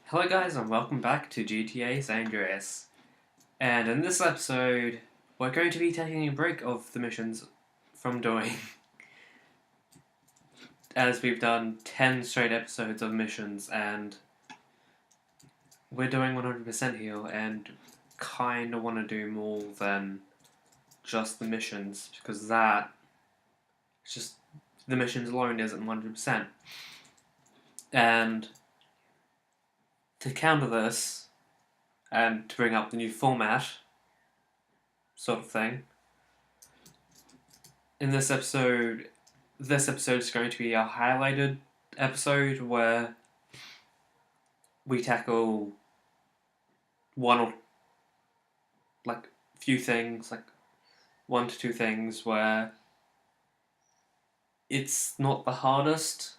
Hello guys and welcome back to GTA San Andreas. And in this episode, we're going to be taking a break of the missions from doing, as we've done 10 straight episodes of missions and we're doing 100% here and kinda want to do more than just the missions because the missions alone isn't 100%. And to counter this, and to bring up the new format, sort of thing, in this episode is going to be a highlighted episode where we tackle one or few things, like 1 to 2 things where it's not the hardest,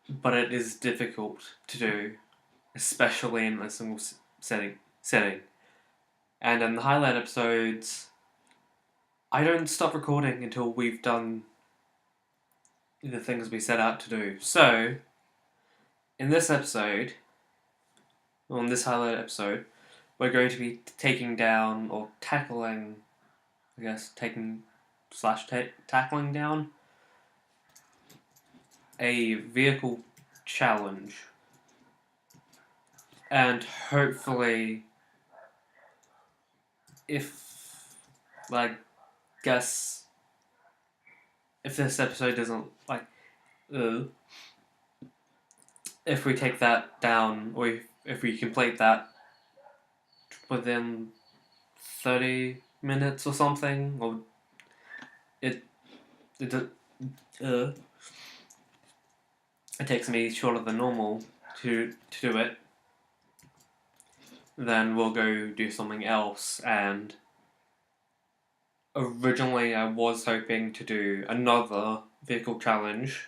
but it is difficult to do, especially in a single setting. And in the highlight episodes, I don't stop recording until we've done the things we set out to do. So, in this episode, on this highlight episode, we're going to be taking down, or tackling, I guess, tackling down a vehicle challenge. And hopefully, if this episode doesn't, if we take that down, or if we complete that within 30 minutes or something, or it takes me shorter than normal to do it, then we'll go do something else. And originally I was hoping to do another vehicle challenge,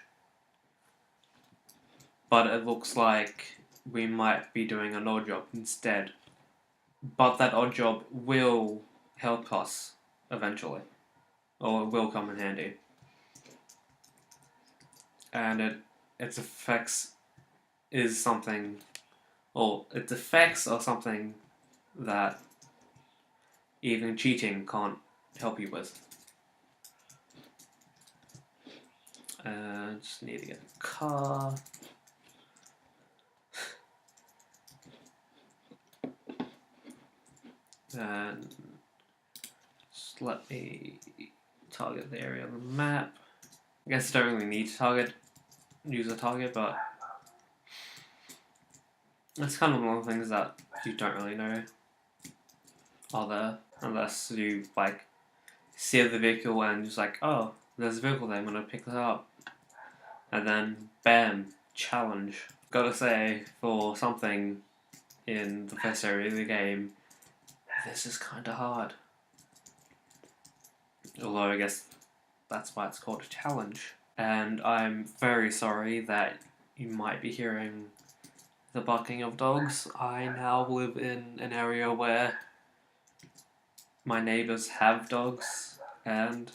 but it looks like we might be doing an odd job instead. But that odd job will help us eventually, or it will come in handy. And its effects are something that even cheating can't help you with. Just need to get a car. And just let me target the area on the map. I guess I don't really need to use a target, but it's kind of one of the things that you don't really know are there, unless you see the vehicle and just oh, there's a vehicle there, I'm gonna pick that up, and then bam, challenge. Gotta say, for something in the first area of the game, this is kinda hard. Although I guess that's why it's called a challenge. And I'm very sorry that you might be hearing the barking of dogs. I now live in an area where my neighbours have dogs, and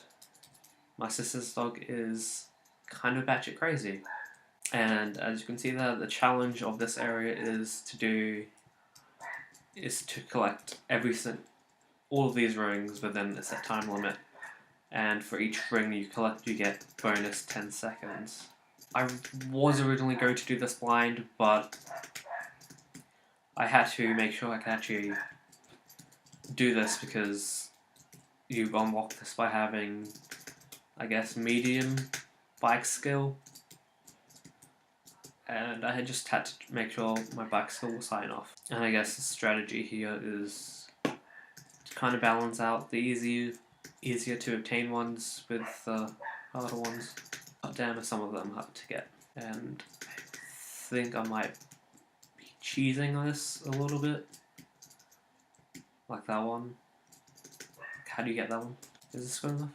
my sister's dog is kind of batshit crazy. And as you can see there, the challenge of this area is to collect all of these rings within a set time limit. And for each ring you collect, you get bonus 10 seconds. I was originally going to do this blind, but I had to make sure I could actually do this because you unlock this by having, I guess, medium bike skill. And I just had to make sure my bike skill was high enough. And I guess the strategy here is to kind of balance out the easier to obtain ones with the harder ones. But damn, some of them hard to get. And I think I might be cheesing this a little bit. Like that one. How do you get that one? Is this good enough?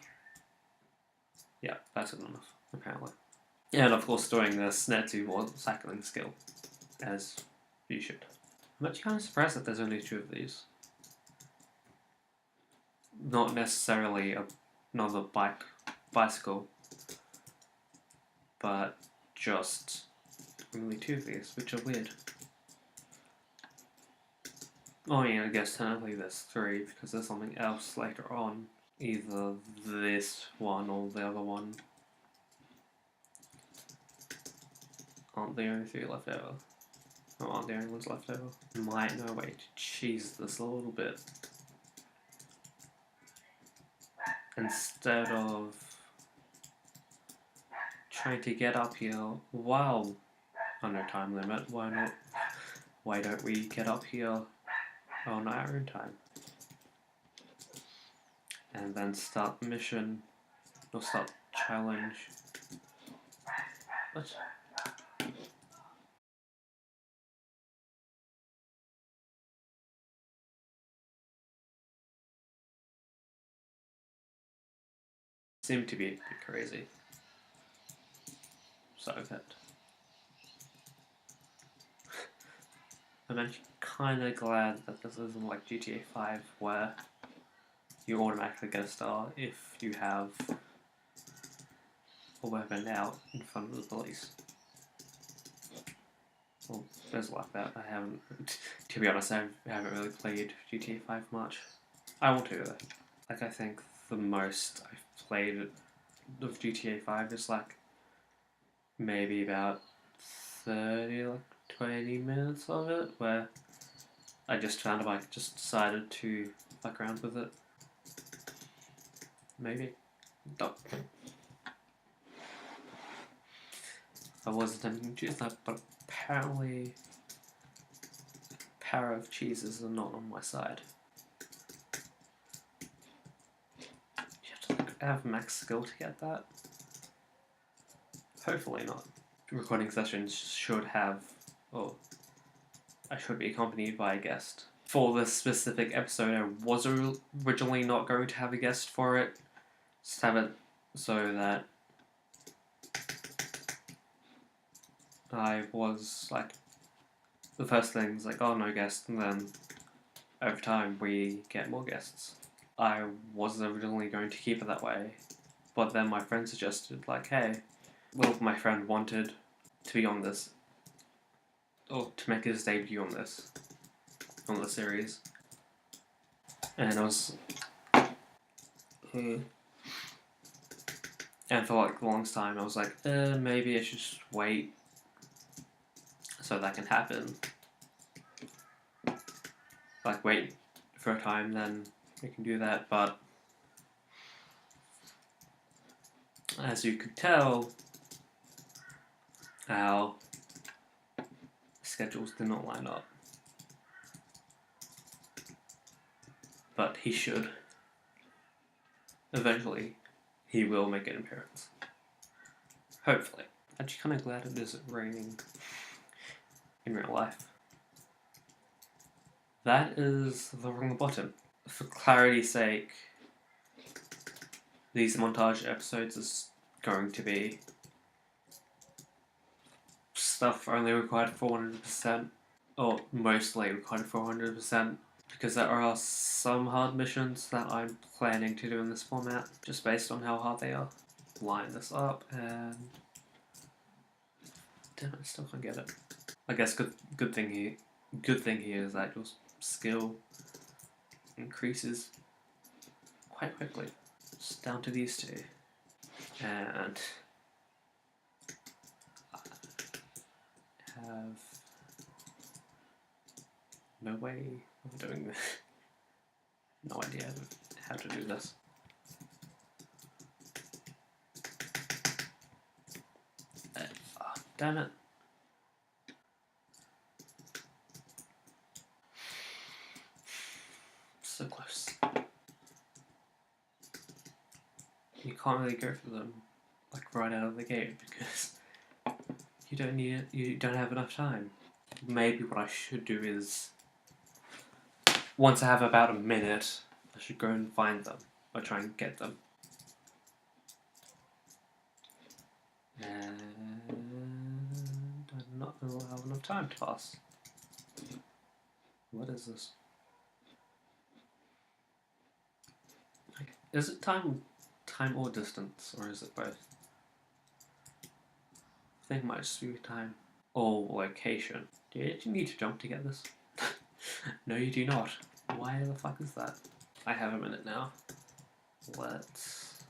Yeah, that's good enough, apparently. And of course doing this nets you more cycling skill, as you should. I'm actually kind of surprised that there's only 2 of these. Not necessarily another bicycle, but just only 2 of these, which are weird. Oh yeah, I guess technically there's 3 because there's something else later on. Either this one or the other one aren't the only 3 left over. Or aren't the only ones left over. Might know a way to cheese this a little bit. Instead of trying to get up here while under time limit, why don't we get up here on our own time? And then start the mission, or start challenge. What? Seemed to be a bit crazy. So good. I'm actually kind of glad that this isn't like GTA 5 where you automatically get a star if you have a weapon out in front of the police. Well, there's like that. I haven't, to be honest, I haven't really played GTA 5 much. I want to though. Like, I think the most I've played of GTA 5 is like maybe about 30, like 20 minutes of it, where I just found a bike, just decided to fuck around with it. Maybe. No. I wasn't intending to choose that, but apparently power of cheeses are not on my side. You have to like, have max skill to get that? Hopefully not. Recording sessions should have, or I should be accompanied by a guest. For this specific episode, I was originally not going to have a guest for it. Just have it so that I was like, the first thing's like, oh, no guest, and then over time we get more guests. I wasn't originally going to keep it that way, but then my friend suggested, like, hey, well, my friend wanted to be on this, or to make his debut on the series, and I was, and for like the longest time I was like, maybe I should just wait so that can happen. Like, wait for a time, then we can do that, but as you could tell, our schedules did not line up. But he should. Eventually, he will make an appearance. Hopefully. I'm actually kind of glad it isn't raining in real life. That is the wrong button. For clarity's sake, these montage episodes is going to be stuff only required 400%, or mostly required 400%, because there are some hard missions that I'm planning to do in this format, just based on how hard they are. Line this up and... damn it, I still can't get it. I guess good thing here is that your skill increases quite quickly. Just down to these 2. And I have no way of doing this. No idea how to do this. Oh, damn it. So close. You can't really go for them like right out of the gate because you don't have enough time. Maybe what I should do is, once I have about a minute, I should go and find them or try and get them. And I'm not going to allow enough time to pass. What is this? Like, is it time or distance, or is it both? I think it might just be time or location. Do you actually need to jump to get this? No, you do not. Why the fuck is that? I have a minute now. Let's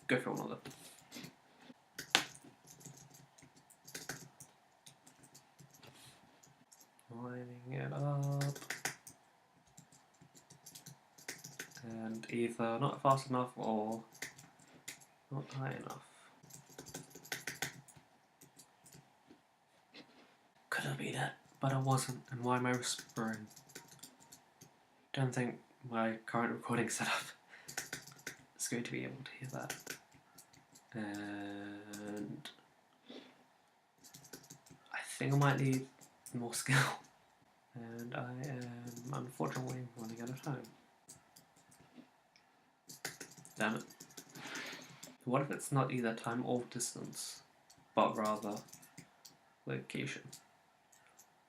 go for another. Lining it up. And either not fast enough or not high enough. Could have been it, but I wasn't. And why am I whispering? Don't think my current recording setup is going to be able to hear that. And I think I might need more skill. And I am unfortunately running out of time. Damn it. What if it's not either time or distance, but rather location?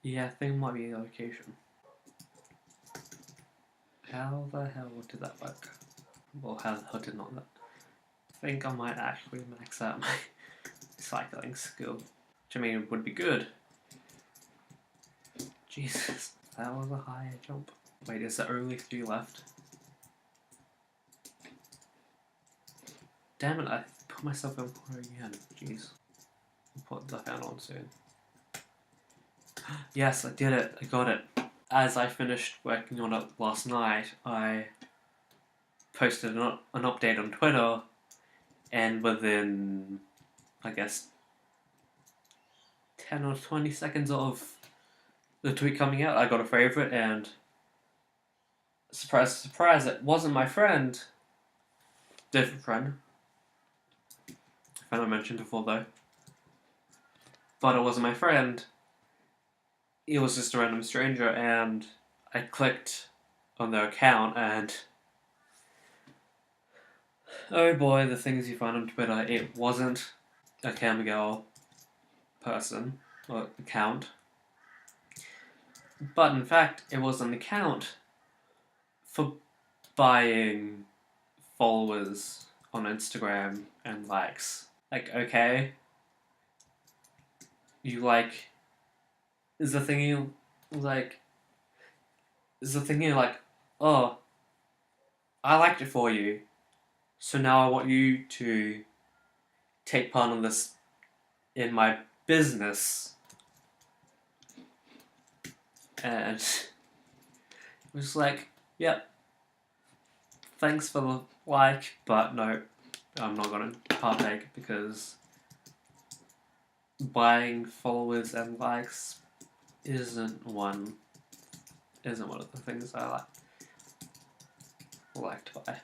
Yeah, I think it might be the location. How the hell did that work? Well, how the hell did not that? I think I might actually max out my cycling skill. Which I mean would be good. Jesus, that was a higher jump. Wait, is there only 3 left? Damn it, I put myself in corner again. Jeez. I'll put the fan on soon. Yes, I did it. I got it. As I finished working on it last night, I posted an update on Twitter, and within, I guess, 10 or 20 seconds of the tweet coming out, I got a favorite, and surprise, surprise, it wasn't my friend. Different friend. Friend I mentioned before, though. But it wasn't my friend. It was just a random stranger, and I clicked on their account, and oh boy, the things you find on Twitter. It wasn't a Camgirl person or account, but in fact, it was an account for buying followers on Instagram and likes. Like, okay, you like. Is the thing you like? Is the thing you like? Oh, I liked it for you, so now I want you to take part in this in my business. And it was like, yep, thanks for the like, but no, I'm not gonna partake because buying followers and likes isn't one of the things I like to buy.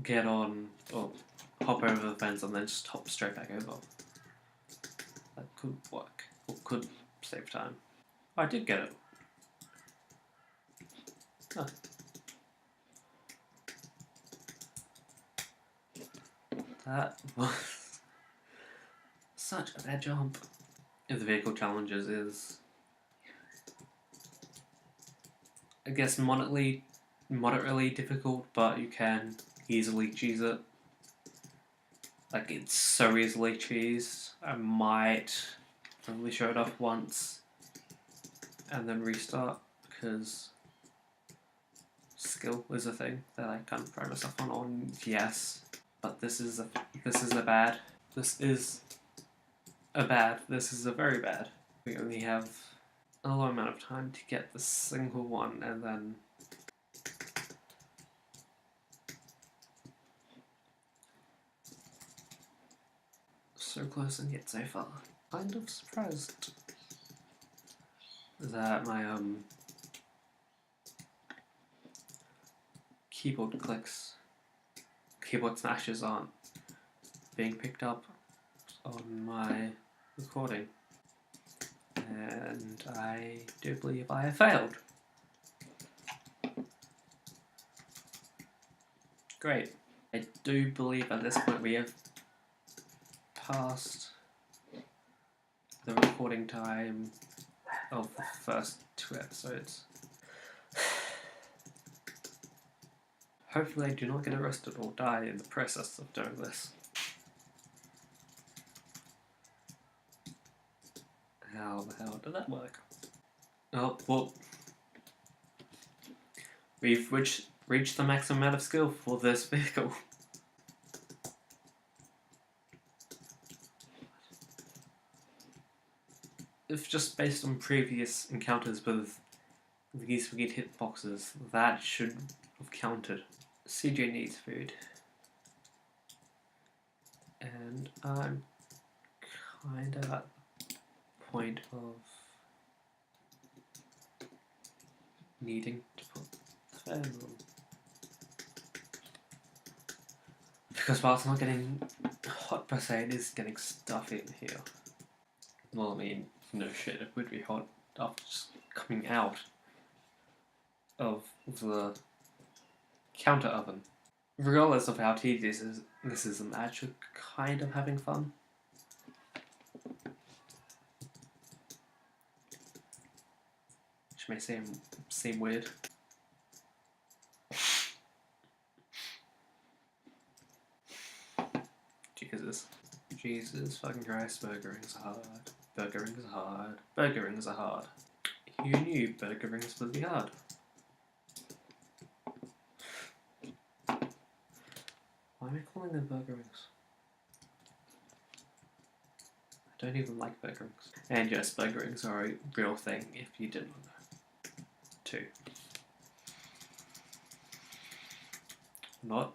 Get on, or hop over the fence and then just hop straight back over. That could work, or could save time. Oh, I did get it. Huh. That was such a bad jump. If the vehicle challenges is, I guess, moderately difficult, but you can easily cheese it. Like, it's so easily cheesed. I might only show it off once and then restart, because skill is a thing that I kind of pride myself on, yes. But this is a bad. This is a very bad. We only have a low amount of time to get the single one, and then so close and yet so far. Kind of surprised that my keyboard smashes aren't being picked up on my recording, and I do believe I have failed. Great. I do believe at this point we have passed the recording time of the first 2 episodes. Hopefully I do not get arrested or die in the process of doing this. How the hell did that work? Oh, well, we've reached the maximum amount of skill for this vehicle. If just based on previous encounters with these weird hitboxes, that should have counted. CJ needs food. And I'm kinda at the point of needing to put the fan on. Because while it's not getting hot per se, it is getting stuffy in here. Well, I mean, no shit, it would be hot after just coming out of the counter oven. Regardless of how tedious this is, I'm actually kind of having fun. Which may seem weird. Jesus fucking Christ, burger rings are hard. Burger rings are hard. Burger rings are hard. You knew burger rings would be hard. Why am I calling them burger rings? I don't even like burger rings. And yes, burger rings are a real thing if you didn't know. Too. Not.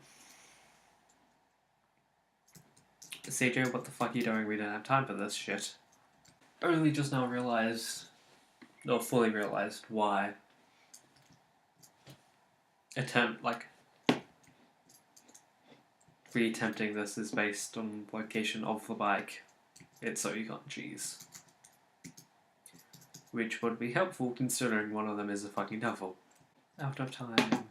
CJ, what the fuck are you doing? We don't have time for this shit. Only just now realized, or fully realized, why re-attempting this is based on location of the bike. It's so you can't cheese. Which would be helpful considering one of them is a fucking devil. Out of time,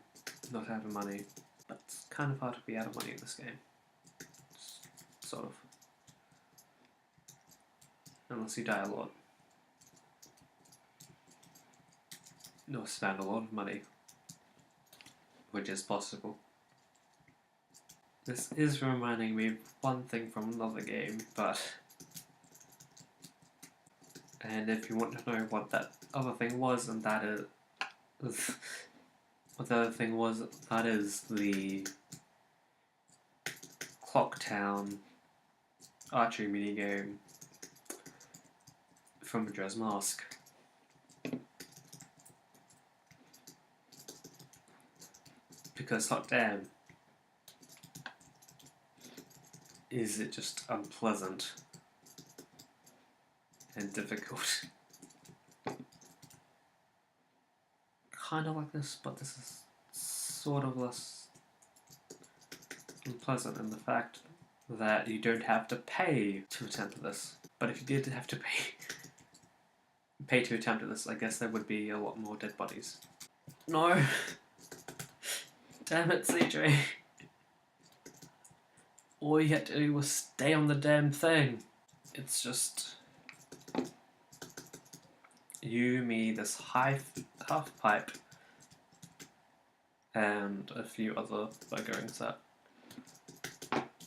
not out of money. But it's kind of hard to be out of money in this game. Sort of. Unless you die a lot. Or spend a lot of money. Which is possible. This is reminding me of one thing from another game, but... And if you want to know what that other thing was, and that is... what the other thing was, that is the... Clocktown archery minigame from Majora's Mask. Because hot damn, is it just unpleasant and difficult. Kind of like this, but this is sort of less unpleasant in the fact that you don't have to pay to attempt this. But if you did have to pay to attempt this, I guess there would be a lot more dead bodies. No! Damn it, CJ. All you had to do was stay on the damn thing. It's just... you, me, this half pipe, and a few other buggerings that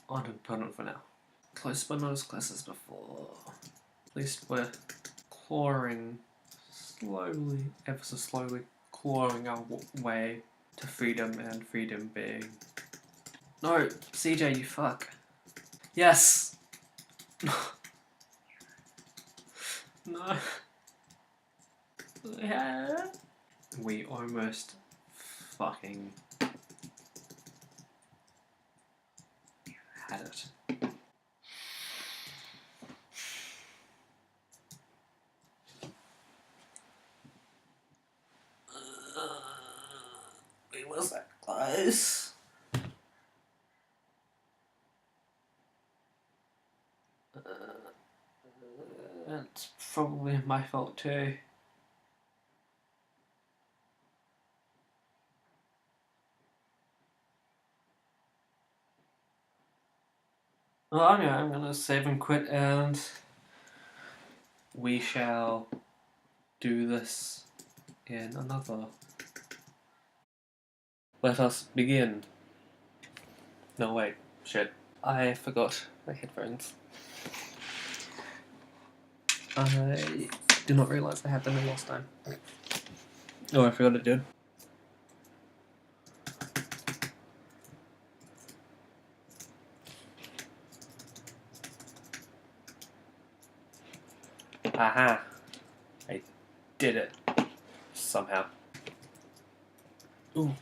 aren't important for now. Close but not as close as before. At least we're clawing slowly, ever so slowly, clawing our way to freedom, and freedom being... No, CJ, you fuck. Yes! No. Yeah. We almost fucking had it. We was that close. It's probably my fault too. Well, anyway, I'm gonna save and quit, and we shall do this in another. Let us begin. No, wait, shit. I forgot my headphones. I did not realise I had them in last time. Oh, I forgot it did. Aha! I did it. Somehow. Ooh.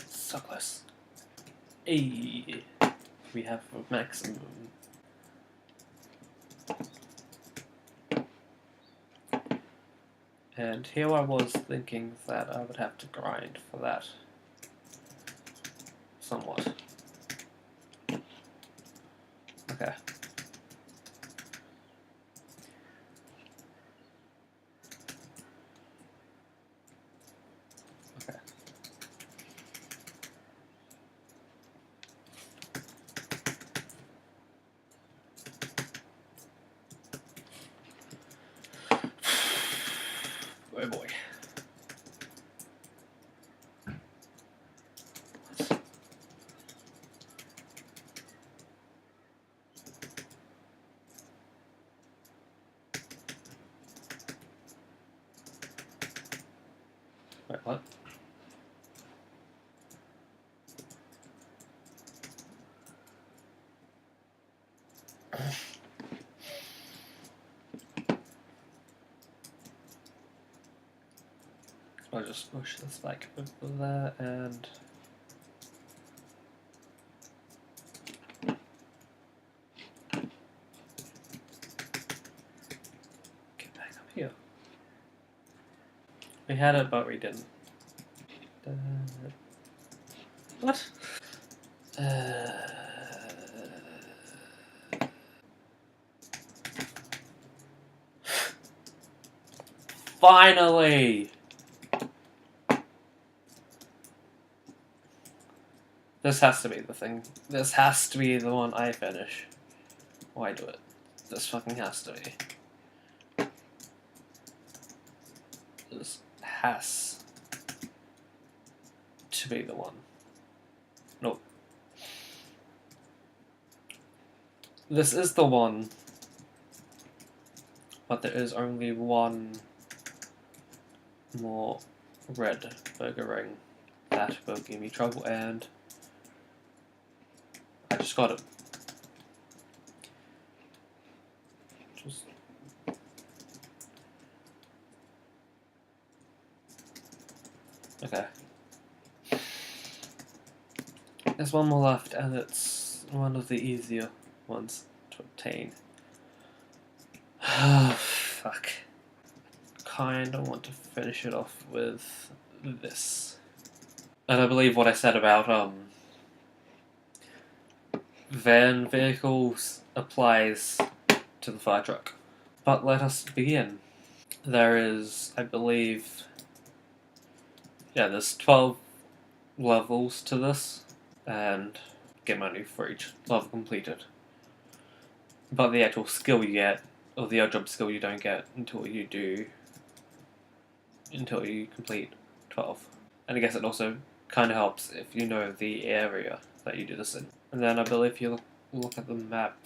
So close. Hey! We have a maximum. And here I was thinking that I would have to grind for that. Somewhat. Okay. Okay. Oh boy. Wait, what? I'll just push this back over there and get back up here. We had it, but we didn't. What? Finally! This has to be the thing. This has to be the one I finish. Why do it? This fucking has to be. This has to be the one. Nope. This is the one, but there is only one more red burger ring that will give me trouble, and I just got it. Just okay. There's one more left, and it's one of the easier ones to obtain. Oh, fuck. Kinda want to finish it off with this. And I believe what I said about van vehicles applies to the fire truck. But let us begin. There is, I believe, yeah, there's 12 levels to this, and get money for each level completed. But the actual skill you get, or the odd job skill you don't get until you complete 12. And I guess it also kind of helps if you know the area that you do this in. And then I believe if you look at the map,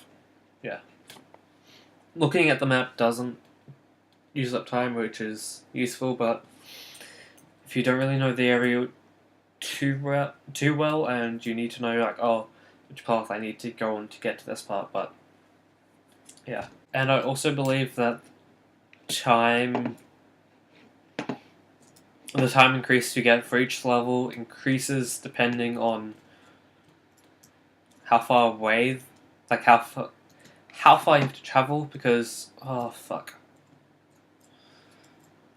yeah. Looking at the map doesn't use up time, which is useful, but if you don't really know the area too well, and you need to know, like, oh, which path I need to go on to get to this part, but yeah. And I also believe that the time increase you get for each level increases depending on how far away, like how far you have to travel, because, oh fuck.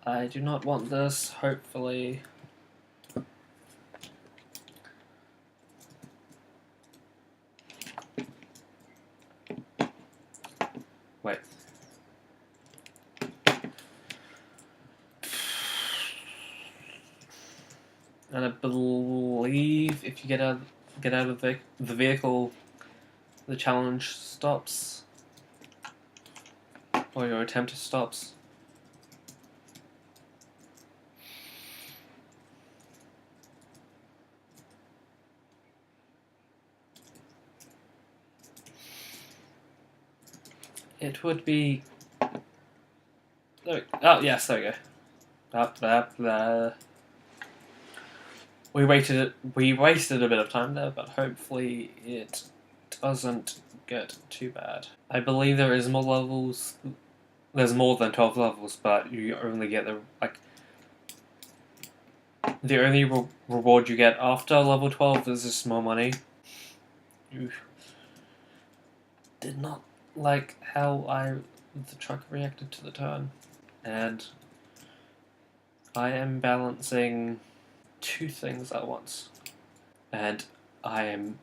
I do not want this, hopefully. Wait. And I believe if you get out of the vehicle, the challenge stops, or your attempt stops. It would be Oh, yes, there we go. We wasted a bit of time there, but hopefully it doesn't get too bad. I believe there is more levels. There's more than 12 levels, but you only get the only reward you get after level 12 is just more money. You did not like how the truck reacted to the turn, and I am balancing two things at once, and I am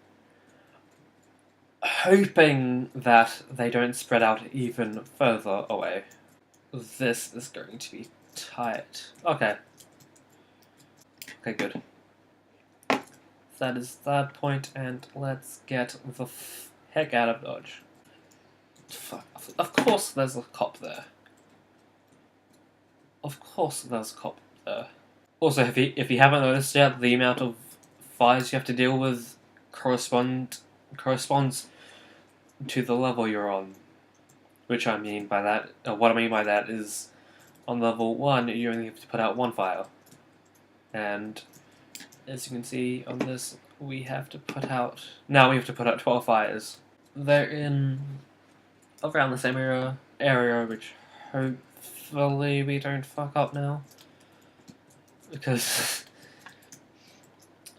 hoping that they don't spread out even further away. This is going to be tight. Okay, good. That is that point, and let's get the heck out of Dodge. Fuck. Of course there's a cop there. Of course there's a cop there. Also, if you haven't noticed yet, the amount of fires you have to deal with corresponds to the level you're on. Which I mean by that, what I mean by that is, on level 1, you only have to put out one fire. And as you can see on this, we have to put out 12 fires. They're in around the same area, which hopefully we don't fuck up now. Because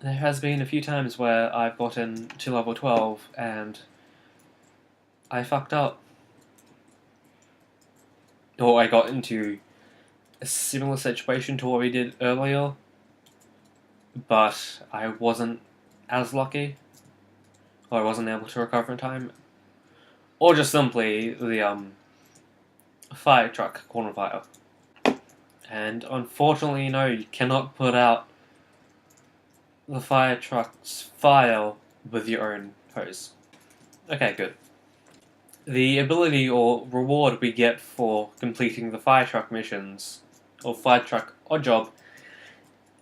there has been a few times where I've gotten to level 12 and I fucked up. Or I got into a similar situation to what we did earlier, but I wasn't as lucky, or I wasn't able to recover in time, or just simply the fire truck caught on fire. And unfortunately, no, you cannot put out the fire truck's fire with your own hose. Okay, good. The ability or reward we get for completing the fire truck missions, or fire truck odd job,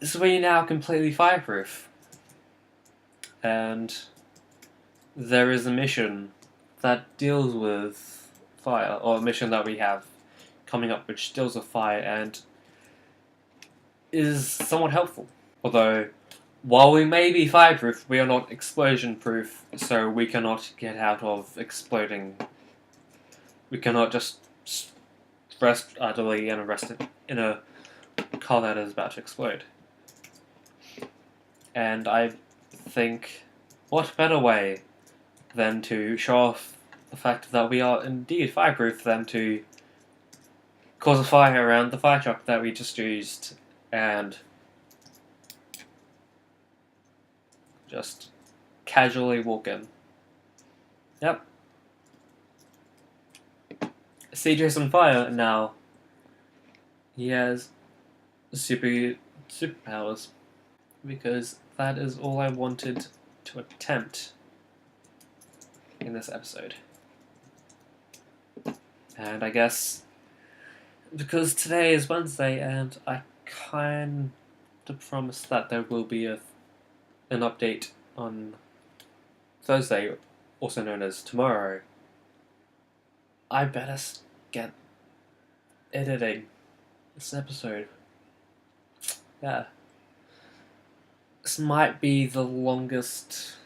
is we're now completely fireproof. And there is a mission that deals with fire, or a mission that we have coming up which deals with fire and is somewhat helpful. Although, while we may be fireproof, we are not explosion-proof, so we cannot get out of exploding. We cannot just rest idly and arrested in a car that is about to explode. And I think, what better way than to show off the fact that we are indeed fireproof than to cause a fire around the fire truck that we just used and just casually walk in. Yep. CJ's on fire now. He has superpowers, because that is all I wanted to attempt in this episode. And I guess because today is Wednesday and I kind of promised that there will be an update on Thursday, also known as tomorrow, I better get editing this episode. Yeah. This might be the longest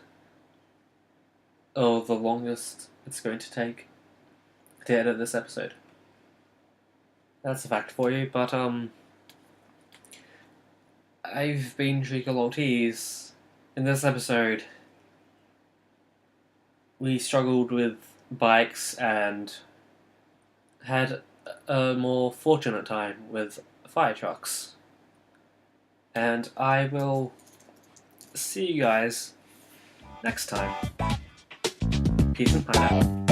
it's going to take to edit this episode. That's a fact for you, but I've been Tricolortees. In this episode, we struggled with bikes and had a more fortunate time with fire trucks. And I will see you guys next time. Peace and pineapple.